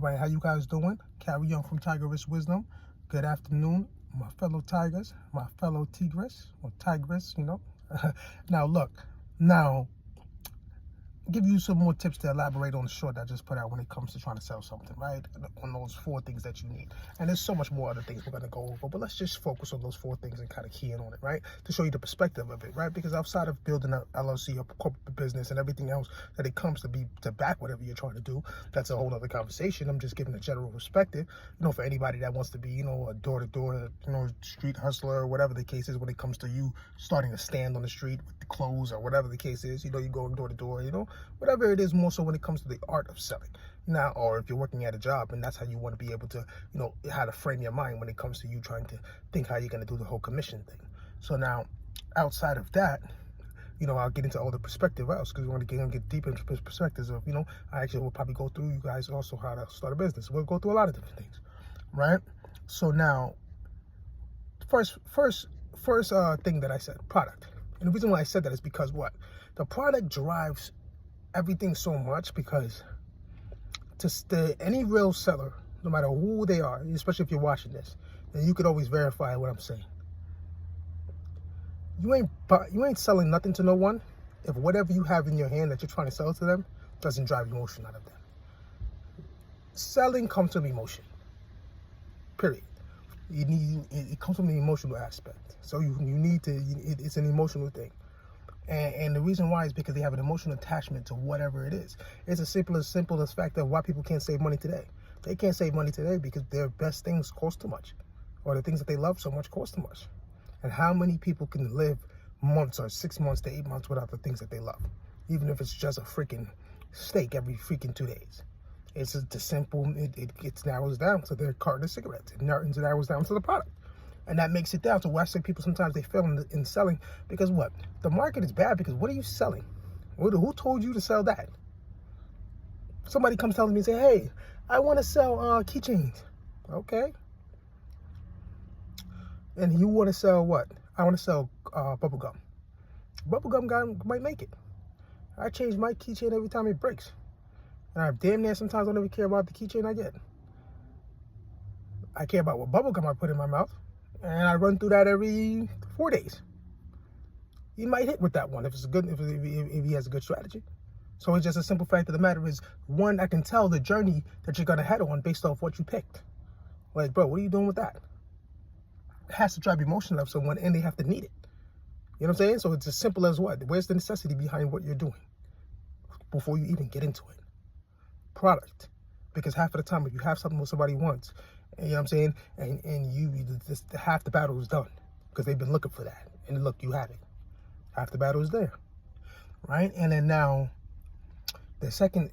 right, how you guys doing? Carry on from Tigerous Wisdom. Good afternoon, my fellow Tigers, my fellow Tigress, or Tigress, you know. Now, look, now, give you some more tips to elaborate on the short I just put out when it comes to trying to sell something, right? On those 4 things that you need. And there's so much more other things we're going to go over, but let's just focus on those 4 things and kind of key in on it, right? To show you the perspective of it, right? Because outside of building an LLC or corporate business and everything else that it comes to back whatever you're trying to do, that's a whole other conversation. I'm just giving a general perspective, you know, for anybody that wants to be, you know, a door-to-door, you know, street hustler, or whatever the case is when it comes to you starting a stand on the street with the clothes or whatever the case is, you know, you go door-to-door, you know, whatever it is, more so when it comes to the art of selling. Now, or if you're working at a job and that's how you want to be able to, you know, how to frame your mind when it comes to you trying to think how you're going to do the whole commission thing. So now, outside of that, you know, I'll get into all the perspective else because we want to get deep into perspectives of, you know, I actually will probably go through you guys also how to start a business. We'll go through a lot of different things, right? So now, first thing that I said, product. And the reason why I said that is because what? The product drives everything so much, because any real seller, no matter who they are, especially if you're watching this, then you could always verify what I'm saying. You ain't selling nothing to no one if whatever you have in your hand that you're trying to sell to them doesn't drive emotion out of them. Selling comes from emotion. Period. It comes from the emotional aspect. So you need to. It's an emotional thing. And the reason why is because they have an emotional attachment to whatever it is. It's as simple as fact of why people can't save money today. They can't save money today because their best things cost too much, or the things that they love so much cost too much. And how many people can live months or 6 months to 8 months without the things that they love, even if it's just a freaking steak every freaking 2 days? It's just simple. It narrows down to their carton of cigarettes. It narrows down to the product. And that makes it down to why I say people sometimes they fail in selling, because what? The market is bad because what are you selling? Who told you to sell that? Somebody comes telling me and say, hey, I want to sell keychains. Okay. And you want to sell what? I want to sell bubble gum. Bubble gum guy might make it. I change my keychain every time it breaks. And I damn near sometimes don't even care about the keychain I get. I care about what bubble gum I put in my mouth. And I run through that every 4 days. He might hit with that one if he has a good strategy. So it's just a simple fact of the matter is, one, I can tell the journey that you're gonna head on based off what you picked. Like, bro, what are you doing with that? It has to drive emotion of someone, and they have to need it. You know what I'm saying? So it's as simple as what? Where's the necessity behind what you're doing before you even get into it? Product. Because half of the time, if you have something what somebody wants, you know what I'm saying? And half the battle is done because they've been looking for that. And look, you have it. Half the battle is there, right? And then now, the second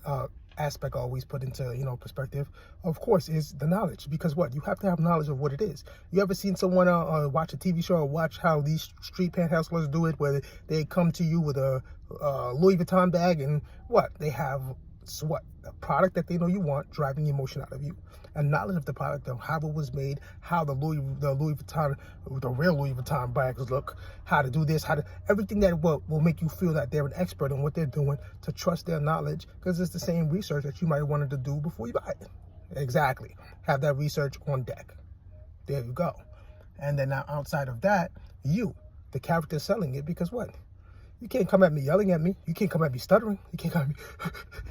aspect I always put into, you know, perspective, of course, is the knowledge. Because what? You have to have knowledge of what it is. You ever seen someone watch a TV show or watch how these street panhandlers do it, where they come to you with a Louis Vuitton bag and what? They have what? A product that they know you want, driving emotion out of you. And knowledge of the product, of how it was made, how the Louis Vuitton, the real Louis Vuitton bags look, how to do this, everything that will make you feel that they're an expert on what they're doing, to trust their knowledge, because it's the same research that you might have wanted to do before you buy it. Exactly. Have that research on deck. There you go. And then now outside of that, the character selling it, because what? You can't come at me yelling at me. You can't come at me stuttering. You can't come at me,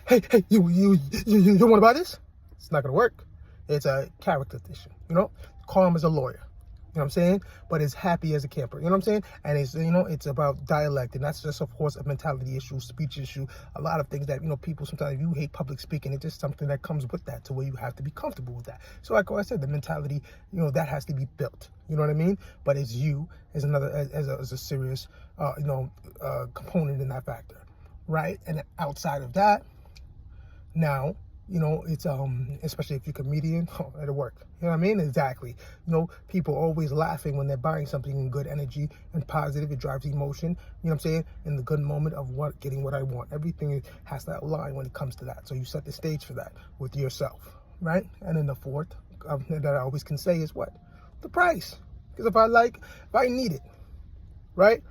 hey, you want to buy this? It's not going to work. It's a character issue, you know? Calm as a lawyer, you know what I'm saying? But it's happy as a camper, you know what I'm saying? And it's, you know, it's about dialect, and that's just, of course, a mentality issue, speech issue, a lot of things that, you know, people sometimes, you hate public speaking, it's just something that comes with that, to where you have to be comfortable with that. So like I said, the mentality, you know, that has to be built, you know what I mean? But it's you as another, as a serious, you know, component in that factor, right? And outside of that, now, you know, it's especially if you're a comedian, it'll work. You know what I mean? Exactly. You know, people always laughing when they're buying something in good energy and positive. It drives emotion. You know what I'm saying? In the good moment of getting what I want. Everything has that line when it comes to that. So you set the stage for that with yourself, right? And then the fourth that I always can say is what? The price. Because if I need it, right?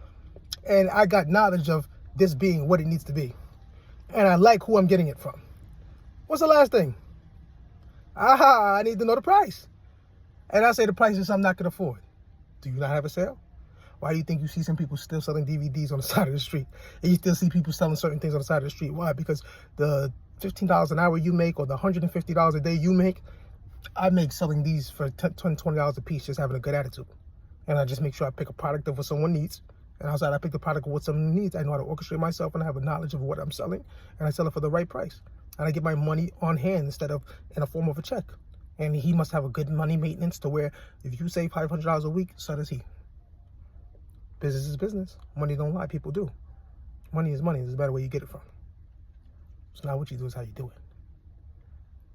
And I got knowledge of this being what it needs to be, and I like who I'm getting it from. What's the last thing? I need to know the price. And I say the price is something I can afford. Do you not have a sale? Why do you think you see some people still selling DVDs on the side of the street? And you still see people selling certain things on the side of the street? Why? Because the $15 an hour you make or the $150 a day you make, I make selling these for $20 a piece, just having a good attitude. And I just make sure I pick a product of what someone needs. And outside I pick the product of what someone needs, I know how to orchestrate myself and I have a knowledge of what I'm selling. And I sell it for the right price. And I get my money on hand instead of in a form of a check. And he must have a good money maintenance to where if you save $500 a week, so does he. Business is business. Money don't lie. People do. Money is money. There's a better way you get it from. It's not what you do, it's how you do it.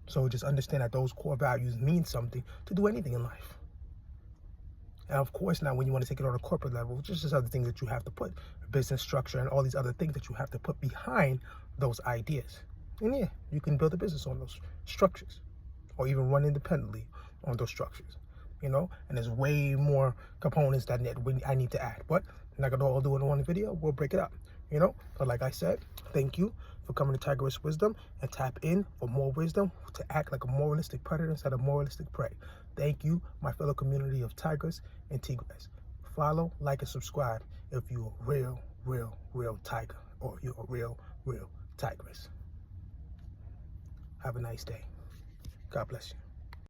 So just understand that those core values mean something to do anything in life. And of course, now when you want to take it on a corporate level, just other things that you have to put, business structure and all these other things that you have to put behind those ideas. And yeah, you can build a business on those structures or even run independently on those structures. You know, and there's way more components that I need to add, but I'm not gonna all do it in one video. We'll break it up, you know. But like I said, thank you for coming to Tigerous Wisdom and tap in for more wisdom to act like a moralistic predator instead of moralistic prey. Thank you, my fellow community of Tigers and Tigress. Follow, like, and subscribe if you're a real tiger or you're a real tigress. Have a nice day. God bless you.